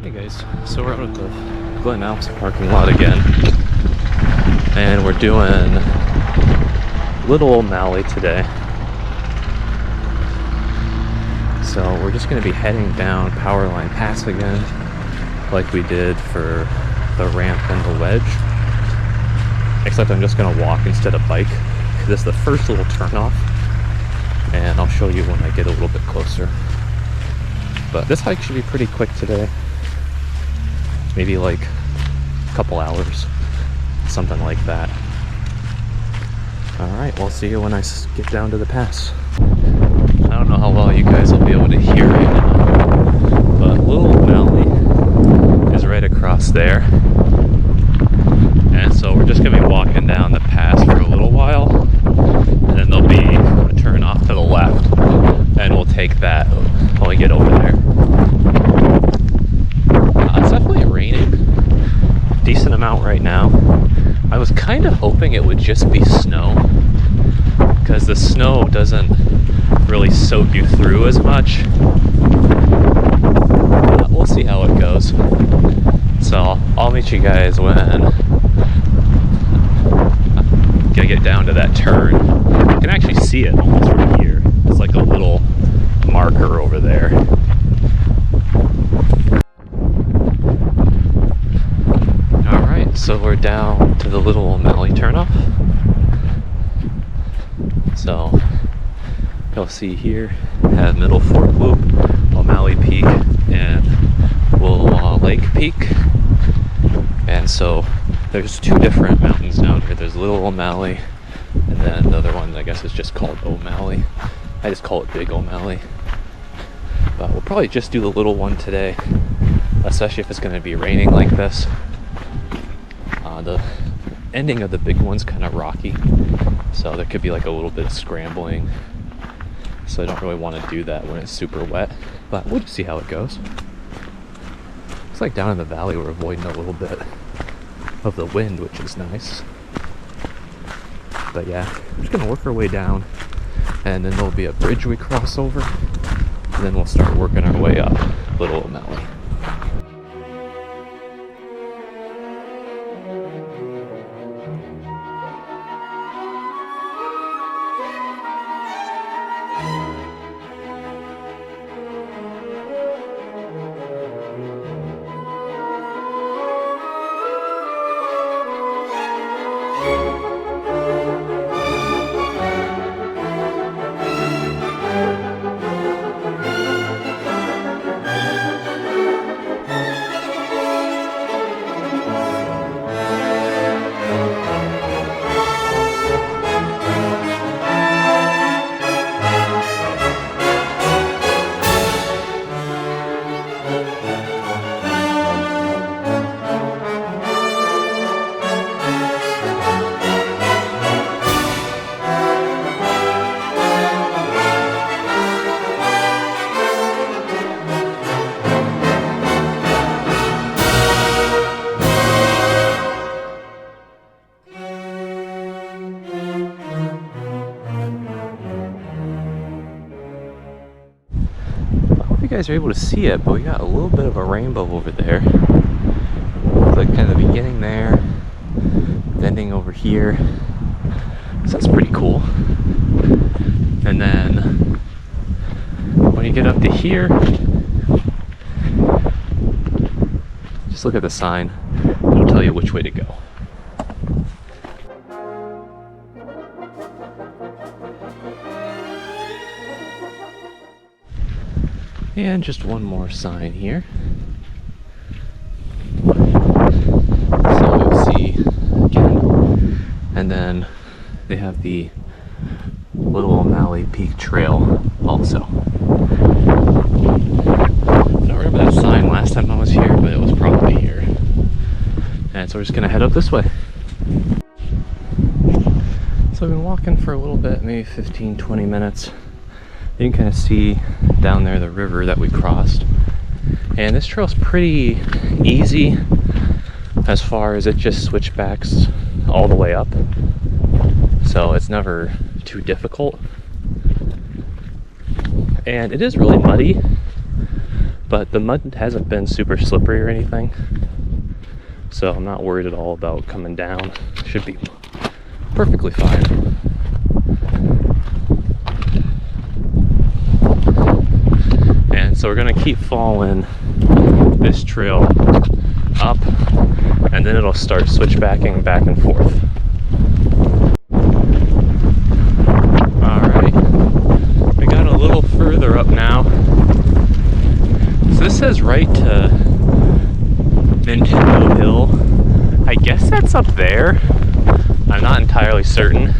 Hey guys, so we're out at the Glen Alps parking lot again, and we're doing Little O'Malley today. So we're just going to be heading down Powerline Pass again, like we did for the ramp and the wedge. Except I'm just going to walk instead of bike, because this is the first little turnoff, and I'll show you when I get a little bit closer. But this hike should be pretty quick today. Maybe like a couple hours, something like that. Alright, we'll see you when I get down to the pass. I don't know how well you guys will be able to hear right now, but Little O'Malley is right across there. And so we're just going to be walking down the pass for a little while, and then there'll be a turn off to the left, and we'll take that when we get over there. It's definitely raining, decent amount right now. I was kind of hoping it would just be snow, because the snow doesn't really soak you through as much. We'll see how it goes. So I'll meet you guys when I get down to that turn. You can actually see it almost from here. It's like a little marker over there. So we're down to the Little O'Malley turnoff. So you'll see here, have Middle Fork Loop, O'Malley Peak, and Willowa Lake Peak. And so there's two different mountains down here. There's Little O'Malley, and then the other one I guess is just called O'Malley. I just call it Big O'Malley. But we'll probably just do the little one today, especially if it's going to be raining like this. The ending of the big one's kind of rocky, so there could be like a little bit of scrambling, so I don't really want to do that when it's super wet, but we'll just see how it goes. Looks like down in the valley we're avoiding a little bit of the wind, which is nice. But yeah, we're just gonna work our way down, and then there'll be a bridge we cross over, and then we'll start working our way up Little O'Malley. You guys are able to see it, but we got a little bit of a rainbow over there. It's like kind of the beginning there, ending over here. So that's pretty cool. And then when you get up to here, just look at the sign. It'll tell you which way to go. And just one more sign here. So you'll see again. And then they have the Little O'Malley Peak Trail also. I don't remember that sign last time I was here, but it was probably here. And so we're just gonna head up this way. So I've been walking for a little bit, maybe 15-20 minutes. You can kind of see down there the river that we crossed, and this trail's pretty easy as far as it just switchbacks all the way up, so it's never too difficult. And it is really muddy, but the mud hasn't been super slippery or anything, so I'm not worried at all about coming down. Should be perfectly fine. And so we're gonna keep following this trail up, and then it'll start switchbacking back and forth. Alright, we got a little further up now. So this says right to Nintendo Hill. I guess that's up there. I'm not entirely certain,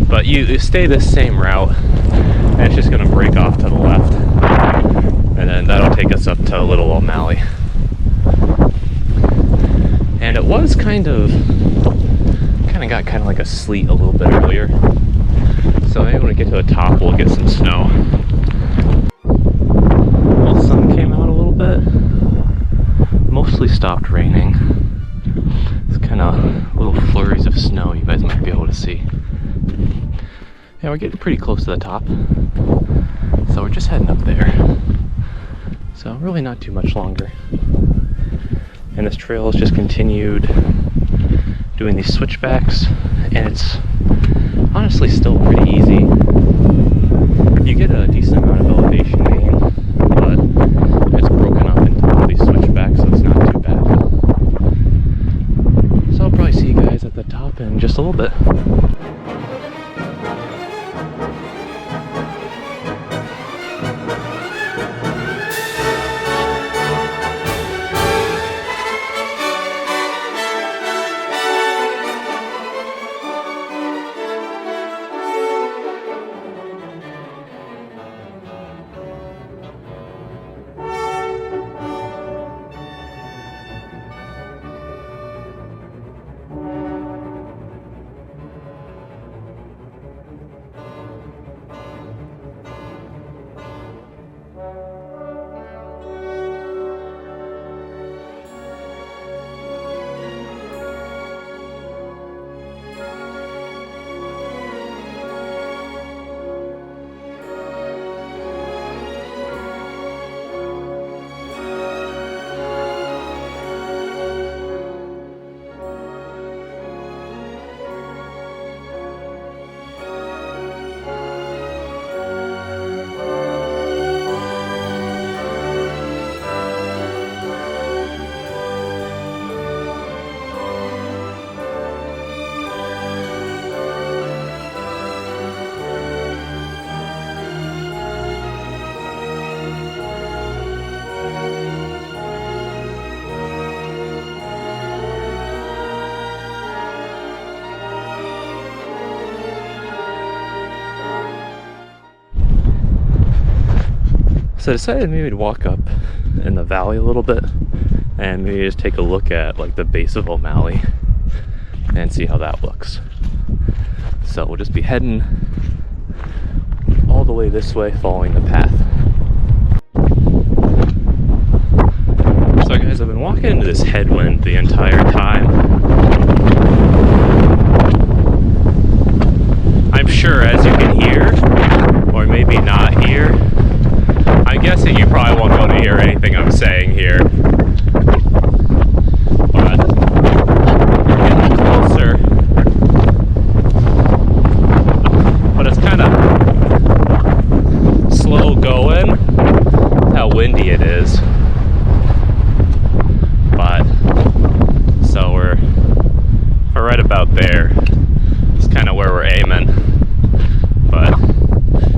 but you stay this same route, and it's just gonna break off to the left, and then that'll take us up to Little O'Malley. And it was kind of got like a sleet a little bit earlier, so maybe when we get to the top we'll get some snow. Well, the sun came out a little bit, mostly stopped raining. It's kind of little flurries of snow you guys might be able to see. Yeah, we're getting pretty close to the top, so we're just heading up there. So really not too much longer. And this trail has just continued doing these switchbacks, and it's honestly still pretty easy. You get a decent amount of elevation gain, but it's broken up into all these switchbacks, so it's not too bad. So I'll probably see you guys at the top in just a little bit. So I decided maybe to walk up in the valley a little bit and maybe just take a look at like the base of O'Malley and see how that looks. So we'll just be heading all the way this way, following the path. So guys, I've been walking into this headwind the entire time. I'm sure, as you can hear, or maybe not hear, I'm guessing you probably won't be able to hear anything I'm saying here. But getting closer. But it's kind of slow going. That's how windy it is. But so we're right about there. It's kind of where we're aiming. But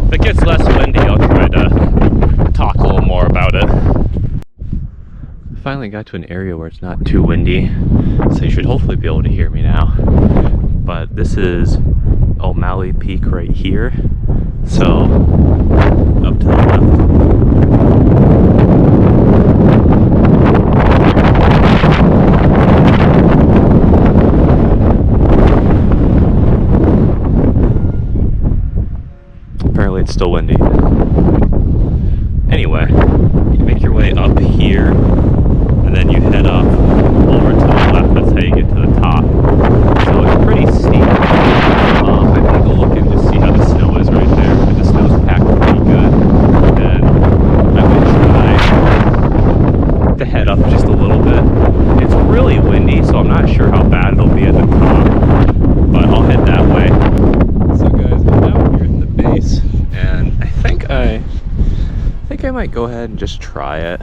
if it gets less windy, I'll try to talk a little more about it. Finally got to an area where it's not too windy, so you should hopefully be able to hear me now. But this is O'Malley Peak right here, so up to the left. Apparently it's still windy. Anyway, you make your way up here, and then you head up over to the left. That's how you get to the top. So it's pretty steep. I think I'll look and just see how the snow is right there. If the snow's packed pretty good, then I would try I think I might go ahead and just try it.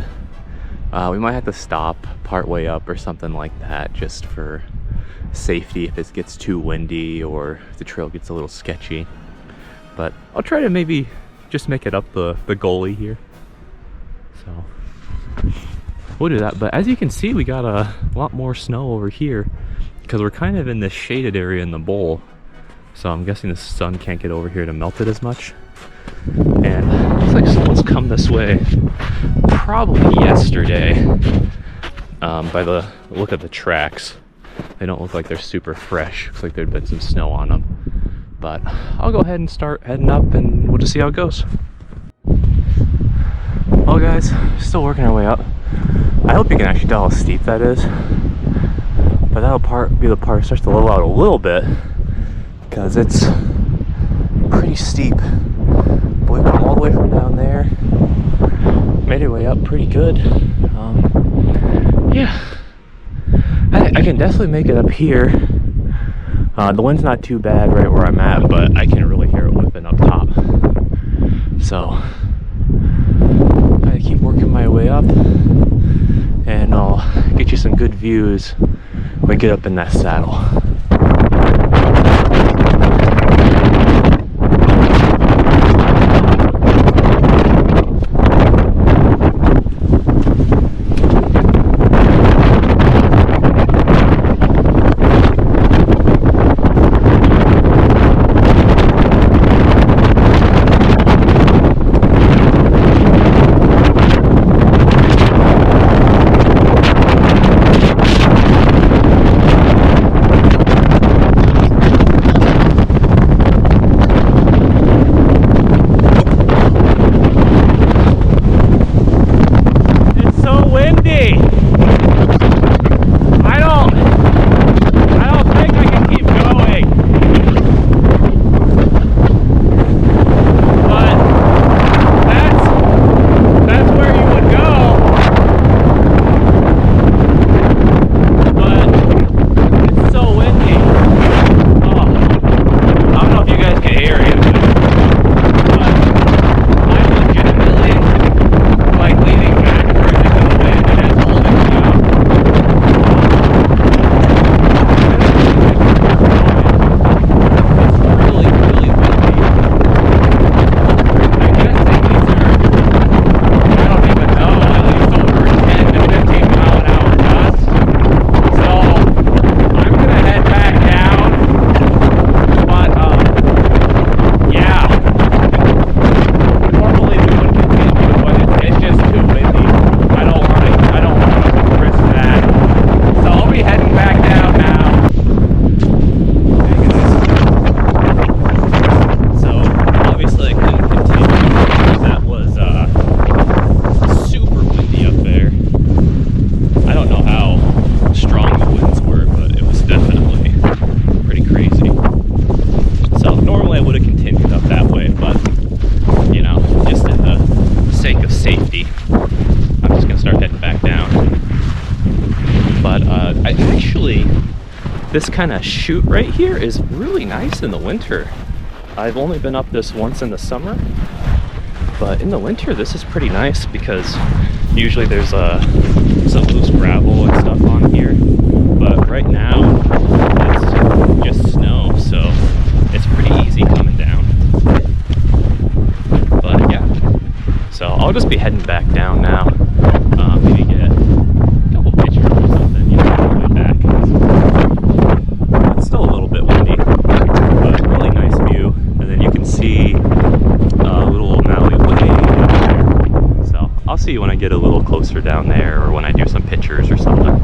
We might have to stop part way up or something like that just for safety if it gets too windy or if the trail gets a little sketchy. But I'll try to maybe just make it up the gully here. So we'll do that. But as you can see, we got a lot more snow over here because we're kind of in this shaded area in the bowl. So I'm guessing the sun can't get over here to melt it as much. And it looks like someone's come this way probably yesterday. By the look of the tracks, they don't look like they're super fresh. Looks like there'd been some snow on them. But I'll go ahead and start heading up and we'll just see how it goes. Well guys, still working our way up. I hope you can actually tell how steep that is. But that'll be the part that starts to level out a little bit, because it's pretty steep. But we've come all the way from down there. Made our way up pretty good. Yeah. I can definitely make it up here. The wind's not too bad right where I'm at, but I can really hear it whipping up top. So I keep working my way up, and I'll get you some good views when we get up in that saddle. This kind of chute right here is really nice in the winter. I've only been up this once in the summer, but in the winter this is pretty nice because usually there's some loose gravel and stuff on here, but right now it's just snow, so it's pretty easy coming down. But yeah, so I'll just be heading back down now. Maybe get a couple pictures or something, you know, on the way back. It's still a little bit windy, but really nice view. And then you can see a little Maui way down there. So I'll see you when I get a little closer down there, or when I do some pictures or something.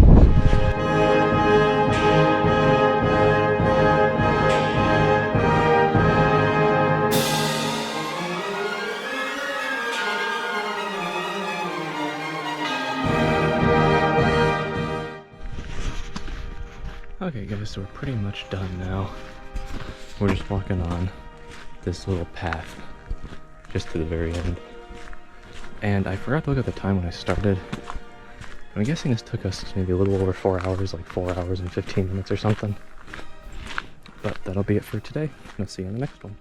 Okay guys, so we're pretty much done now. We're just walking on this little path just to the very end. And I forgot to look at the time when I started. I'm guessing this took us maybe a little over 4 hours, like 4 hours and 15 minutes or something. But that'll be it for today. I'll see you on the next one.